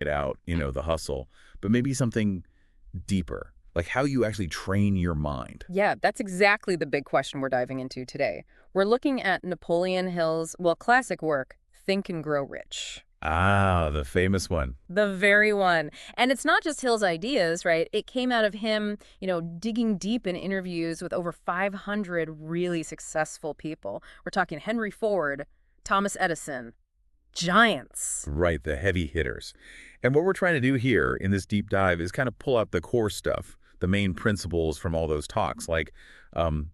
it out, the hustle, but maybe something deeper, like how you actually train your mind. Yeah, that's exactly the big question we're diving into today. We're looking at Napoleon Hill's, well, classic work, Think and Grow Rich. Ah, the famous one. The very one. And it's not just Hill's ideas, right? It came out of him, digging deep in interviews with over 500 really successful people. We're talking Henry Ford, Thomas Edison, giants. Right, the heavy hitters. And what we're trying to do here in this deep dive is kind of pull out the core stuff, the main principles from all those talks, like an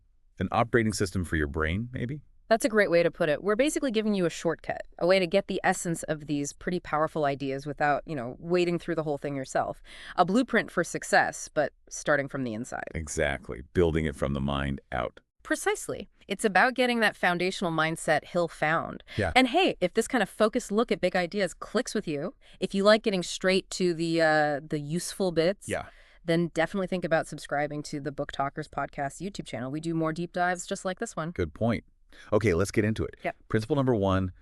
operating system for your brain, maybe? That's a great way to put it. We're basically giving you a shortcut, a way to get the essence of these pretty powerful ideas without, wading through the whole thing yourself. A blueprint for success, but starting from the inside. Exactly, building it from the mind out. Precisely. It's about getting that foundational mindset Hill found. Yeah. And hey, if this kind of focused look at big ideas clicks with you, if you like getting straight to the useful bits, Yeah. then definitely think about subscribing to the Book Talkers podcast YouTube channel. We do more deep dives just like this one. Good point. Okay, let's get into it. Yeah. Principle number 1,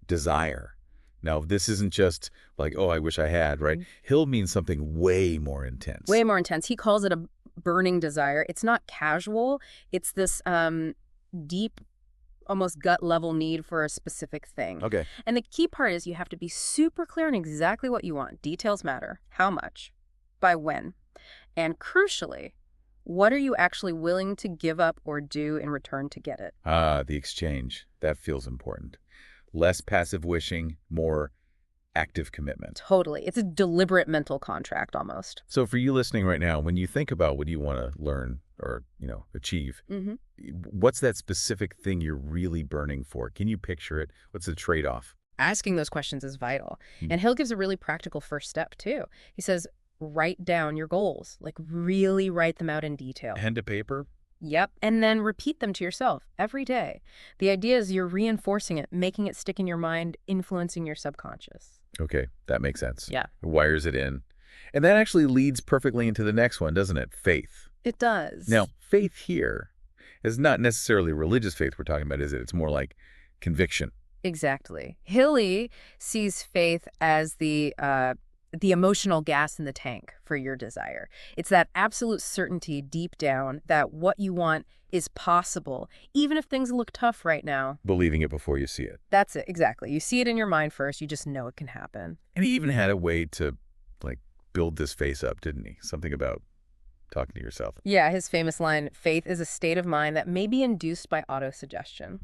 desire. Now, this isn't just like, oh, I wish I had, right? Hill means something way more intense. Way more intense. He calls it a burning desire. It's not casual. It's this deep, almost gut-level need for a specific thing. Okay. And the key part is you have to be super clear on exactly what you want. Details matter. How much? By when? And crucially, what are you actually willing to give up or do in return to get it? Ah, the exchange. That feels important. Less passive wishing, more active commitment. Totally. It's a deliberate mental contract almost. So for you listening right now, when you think about what you want to learn or, achieve, what's that specific thing you're really burning for? Can you picture it? What's the trade-off? Asking those questions is vital. And Hill gives a really practical first step, too. He says, write down your goals, like really write them out in detail. Pen to paper? Yep. And then repeat them to yourself every day. The idea is you're reinforcing it, making it stick in your mind, influencing your subconscious. Okay, that makes sense. Yeah. It wires it in. And that actually leads perfectly into the next one, doesn't it? Faith. It does. Now, faith here is not necessarily religious faith we're talking about, is it? It's more like conviction. Exactly. Hilly sees faith as the emotional gas in the tank for your desire. It's that absolute certainty deep down that what you want is possible, even if things look tough right now. Believing it before you see it. That's it, exactly. You see it in your mind first, you just know it can happen. And he even had a way to, build this face up, didn't he? Something about talking to yourself. Yeah, his famous line, faith is a state of mind that may be induced by autosuggestion.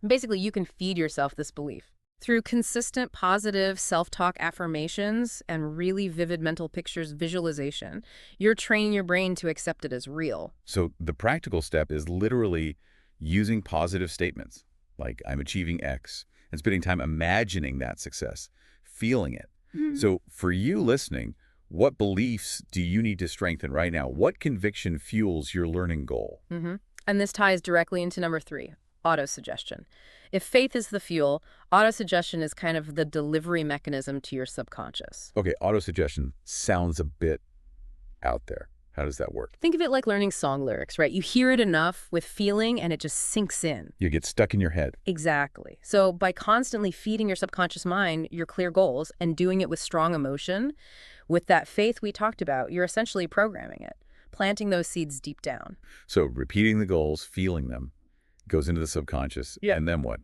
Basically, you can feed yourself this belief. Through consistent positive self-talk affirmations and really vivid mental pictures visualization, you're training your brain to accept it as real. So the practical step is literally using positive statements, like I'm achieving X, and spending time imagining that success, feeling it. So for you listening, what beliefs do you need to strengthen right now? What conviction fuels your learning goal? And this ties directly into number 3, autosuggestion. If faith is the fuel, autosuggestion is kind of the delivery mechanism to your subconscious. Okay, autosuggestion sounds a bit out there. How does that work? Think of it like learning song lyrics, right? You hear it enough with feeling and it just sinks in. You get stuck in your head. Exactly. So by constantly feeding your subconscious mind your clear goals and doing it with strong emotion, with that faith we talked about, you're essentially programming it, planting those seeds deep down. So repeating the goals, feeling them, goes into the subconscious, and then what?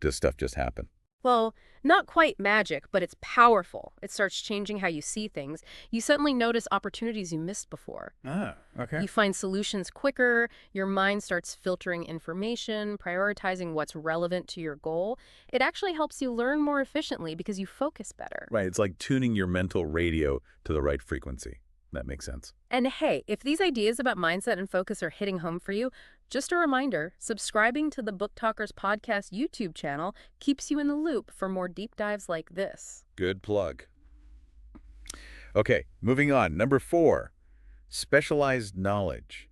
Does stuff just happen? Well, not quite magic, but it's powerful. It starts changing how you see things. You suddenly notice opportunities you missed before. Ah, okay. You find solutions quicker. Your mind starts filtering information, prioritizing what's relevant to your goal. It actually helps you learn more efficiently because you focus better. Right, it's like tuning your mental radio to the right frequency. That makes sense. And hey, if these ideas about mindset and focus are hitting home for you, just a reminder, subscribing to the Book Talkers podcast YouTube channel keeps you in the loop for more deep dives like this. Good plug. Okay, moving on. Number 4, specialized knowledge.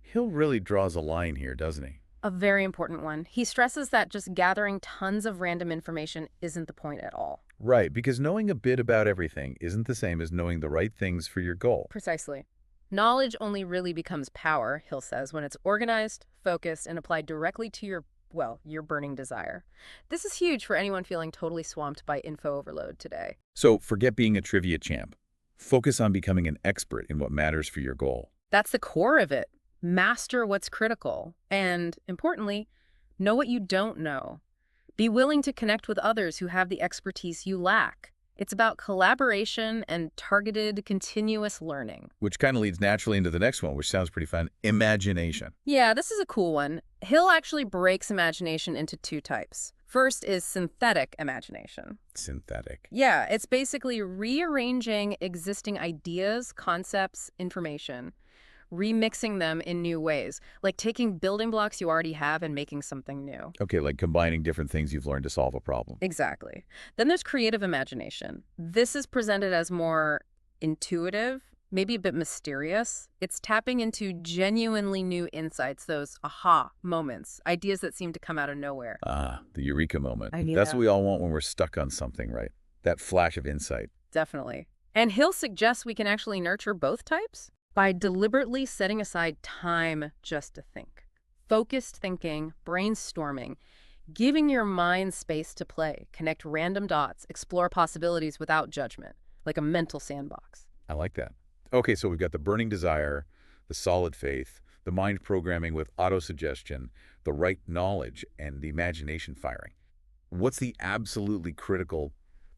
Hill really draws a line here, doesn't he? A very important one. He stresses that just gathering tons of random information isn't the point at all. Right, because knowing a bit about everything isn't the same as knowing the right things for your goal. Precisely. Knowledge only really becomes power, Hill says, when it's organized, focused, and applied directly to your well, your burning desire. This is huge for anyone feeling totally swamped by info overload today. So forget being a trivia champ. Focus on becoming an expert in what matters for your goal. That's the core of it. Master what's critical. And, importantly, know what you don't know. Be willing to connect with others who have the expertise you lack. It's about collaboration and targeted, continuous learning. Which kind of leads naturally into the next one, which sounds pretty fun. Imagination. Yeah, this is a cool one. Hill actually breaks imagination into two types. First is synthetic imagination. Synthetic. Yeah, it's basically rearranging existing ideas, concepts, information, remixing them in new ways, like taking building blocks you already have and making something new. Okay, like combining different things you've learned to solve a problem. Exactly. Then there's creative imagination. This is presented as more intuitive, maybe a bit mysterious. It's tapping into genuinely new insights, those aha moments, ideas that seem to come out of nowhere. Ah, the eureka moment. I need That's that. what we all want when we're stuck on something, right? That flash of insight. Definitely. And Hill suggests we can actually nurture both types by deliberately setting aside time just to think. Focused thinking, brainstorming, giving your mind space to play, connect random dots, explore possibilities without judgment, like a mental sandbox. I like that. Okay, so we've got the burning desire, the solid faith, the mind programming with autosuggestion, the right knowledge, and the imagination firing. What's the absolutely critical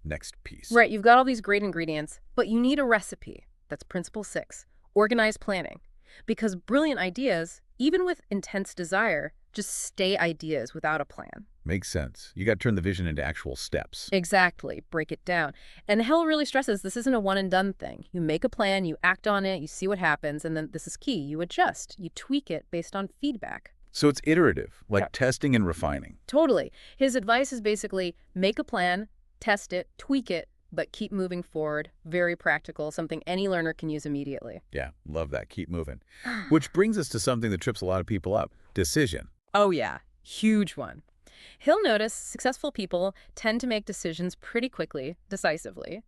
next piece? Right, you've got all these great ingredients, but you need a recipe. That's principle 6, organized planning. Because brilliant ideas, even with intense desire, just stay ideas without a plan. Makes sense. You got to turn the vision into actual steps. Exactly. Break it down. And Hill really stresses this isn't a one-and-done thing. You make a plan, you act on it, you see what happens, and then this is key. You adjust. You tweak it based on feedback. So it's iterative, like Yeah. testing and refining. Totally. His advice is basically make a plan, test it, tweak it, but keep moving forward. Very practical, something any learner can use immediately. Yeah, love that. Keep moving. Which brings us to something that trips a lot of people up. Decision. Oh, yeah. Huge one. He'll notice successful people tend to make decisions pretty quickly, decisively,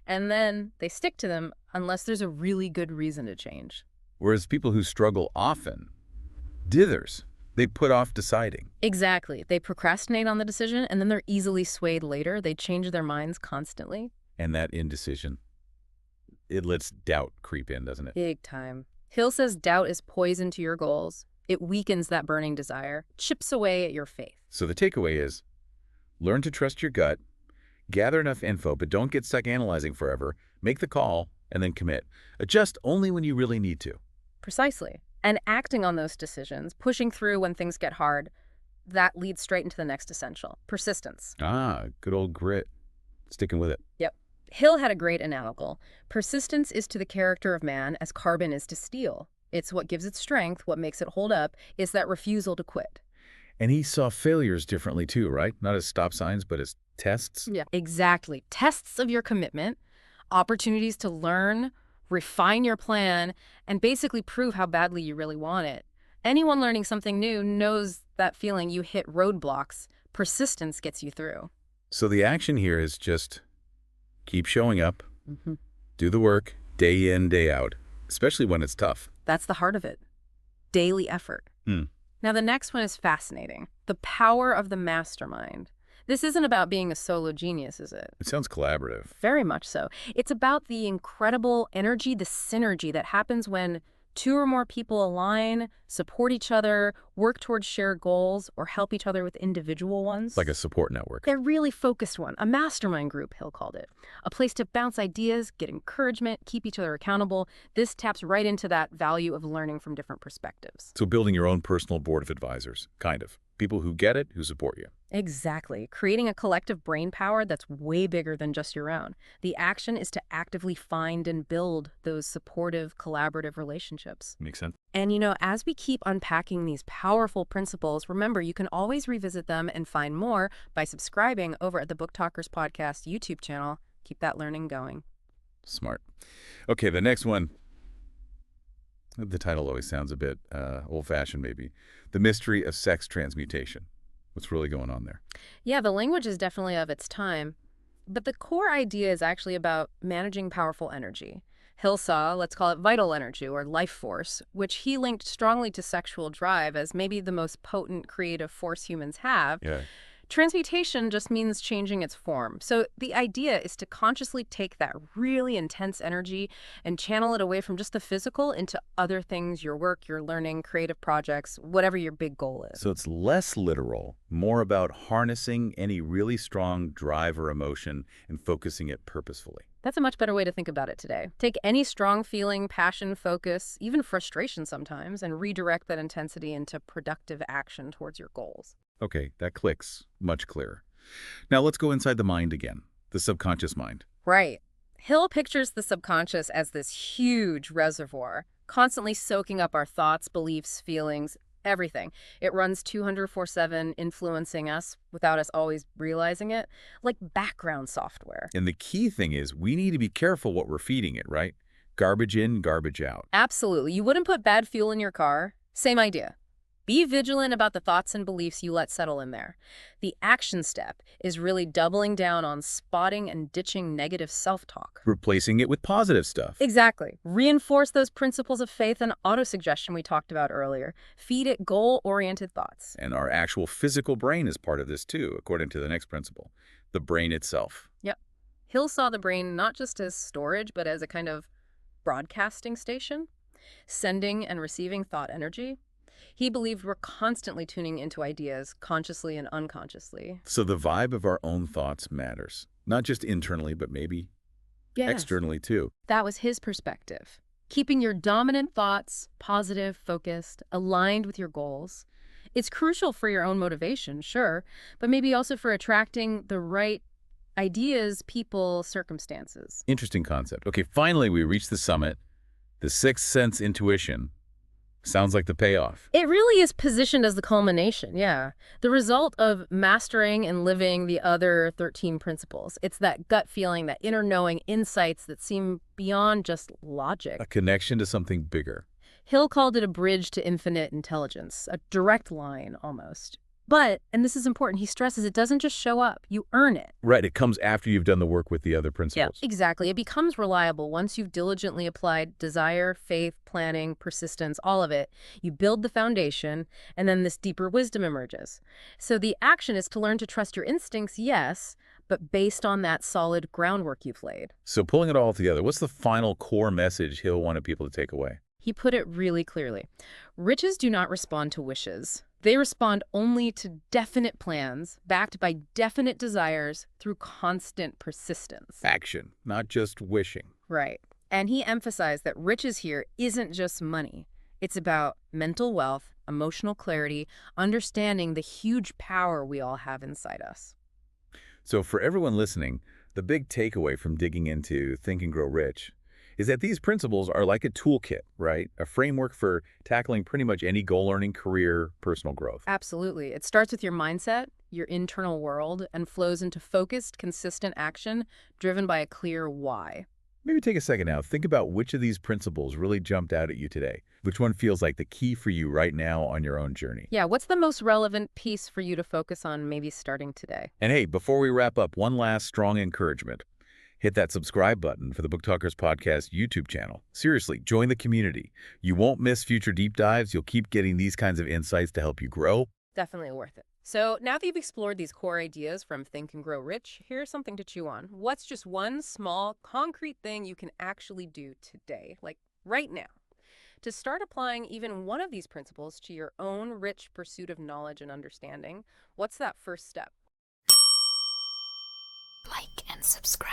and then they stick to them unless there's a really good reason to change. Whereas people who struggle often, dithers. They put off deciding. Exactly. They procrastinate on the decision, and then they're easily swayed later. They change their minds constantly. And that indecision, it lets doubt creep in, doesn't it? Big time. Hill says doubt is poison to your goals. It weakens that burning desire, chips away at your faith. So the takeaway is, learn to trust your gut, gather enough info, but don't get stuck analyzing forever. Make the call, and then commit. Adjust only when you really need to. Precisely. And acting on those decisions, pushing through when things get hard, that leads straight into the next essential, persistence. Ah, good old grit. Sticking with it. Yep. Hill had a great analogy. Persistence is to the character of man as carbon is to steel. It's what gives it strength, what makes it hold up, is that refusal to quit. And he saw failures differently too, right? Not as stop signs, but as tests. Yeah. Exactly. Tests of your commitment, opportunities to learn, refine your plan, and basically prove how badly you really want it. Anyone learning something new knows that feeling you hit roadblocks. Persistence gets you through. So the action here is just keep showing up, do the work, day in, day out, especially when it's tough. That's the heart of it. Daily effort. Hmm. Now, the next one is fascinating. The power of the mastermind. This isn't about being a solo genius, is it? It sounds collaborative. Very much so. It's about the incredible energy, the synergy that happens when two or more people align, support each other, work towards shared goals, or help each other with individual ones. Like a support network. They're really focused one. A mastermind group, Hill called it. A place to bounce ideas, get encouragement, keep each other accountable. This taps right into that value of learning from different perspectives. So building your own personal board of advisors, kind of. People who get it, who support you. Exactly. Creating a collective brain power that's way bigger than just your own. The action is to actively find and build those supportive, collaborative relationships. Makes sense. And, you know, as we keep unpacking these powerful principles, remember, you can always revisit them and find more by subscribing over at the Book Talkers Podcast YouTube channel. Keep that learning going. Smart. Okay, the next one. The title always sounds a bit old-fashioned, maybe. The Mystery of Sex Transmutation. What's really going on there? Yeah, the language is definitely of its time, but the core idea is actually about managing powerful energy. Hill saw, let's call it vital energy or life force, which he linked strongly to sexual drive as maybe the most potent creative force humans have. Yeah. Transmutation just means changing its form. So the idea is to consciously take that really intense energy and channel it away from just the physical into other things, your work, your learning, creative projects, whatever your big goal is. So it's less literal, more about harnessing any really strong drive or emotion and focusing it purposefully. That's a much better way to think about it today. Take any strong feeling, passion, focus, even frustration sometimes, and redirect that intensity into productive action towards your goals. Okay, that clicks much clearer. Now let's go inside the mind again, the subconscious mind. Right. Hill pictures the subconscious as this huge reservoir, constantly soaking up our thoughts, beliefs, feelings, everything. It runs 204/7, influencing us without us always realizing it, like background software. And the key thing is we need to be careful what we're feeding it, right? Garbage in, garbage out. Absolutely. You wouldn't put bad fuel in your car. Same idea. Be vigilant about the thoughts and beliefs you let settle in there. The action step is really doubling down on spotting and ditching negative self-talk. Replacing it with positive stuff. Exactly. Reinforce those principles of faith and autosuggestion we talked about earlier. Feed it goal-oriented thoughts. And our actual physical brain is part of this too, according to the next principle, the brain itself. Yep. Hill saw the brain not just as storage, but as a kind of broadcasting station, sending and receiving thought energy. He believed we're constantly tuning into ideas, consciously and unconsciously. So the vibe of our own thoughts matters, not just internally, but maybe externally too. That was his perspective. Keeping your dominant thoughts positive, focused, aligned with your goals. It's crucial for your own motivation, sure, but maybe also for attracting the right ideas, people, circumstances. Interesting concept. Okay, finally we reached the summit. The sixth sense intuition. Sounds like the payoff. It really is positioned as the culmination, yeah. The result of mastering and living the other 13 principles. It's that gut feeling, that inner knowing, insights that seem beyond just logic. A connection to something bigger. Hill called it a bridge to infinite intelligence, a direct line almost. But, and this is important, he stresses it doesn't just show up, you earn it. Right, it comes after you've done the work with the other principles. Exactly. It becomes reliable once you've diligently applied desire, faith, planning, persistence, all of it. You build the foundation, and then this deeper wisdom emerges. So the action is to learn to trust your instincts, yes, but based on that solid groundwork you've laid. So pulling it all together, what's the final core message Hill wanted people to take away? He put it really clearly. Riches do not respond to wishes. They respond only to definite plans, backed by definite desires through constant persistence. Action, not just wishing. Right. And he emphasized that riches here isn't just money. It's about mental wealth, emotional clarity, understanding the huge power we all have inside us. So for everyone listening, the big takeaway from digging into Think and Grow Rich is that these principles are like a toolkit, right? A framework for tackling pretty much any goal-earning career, personal growth. Absolutely. It starts with your mindset, your internal world, and flows into focused, consistent action driven by a clear why. Maybe take a second now. Think about which of these principles really jumped out at you today. Which one feels like the key for you right now on your own journey? Yeah, what's the most relevant piece for you to focus on maybe starting today? And hey, before we wrap up, one last strong encouragement. Hit that subscribe button for the Book Talkers Podcast YouTube channel. Seriously, join the community. You won't miss future deep dives. You'll keep getting these kinds of insights to help you grow. Definitely worth it. So now that you've explored these core ideas from Think and Grow Rich, here's something to chew on. What's just one small, concrete thing you can actually do today, like right now, to start applying even one of these principles to your own rich pursuit of knowledge and understanding? What's that first step? Like and subscribe.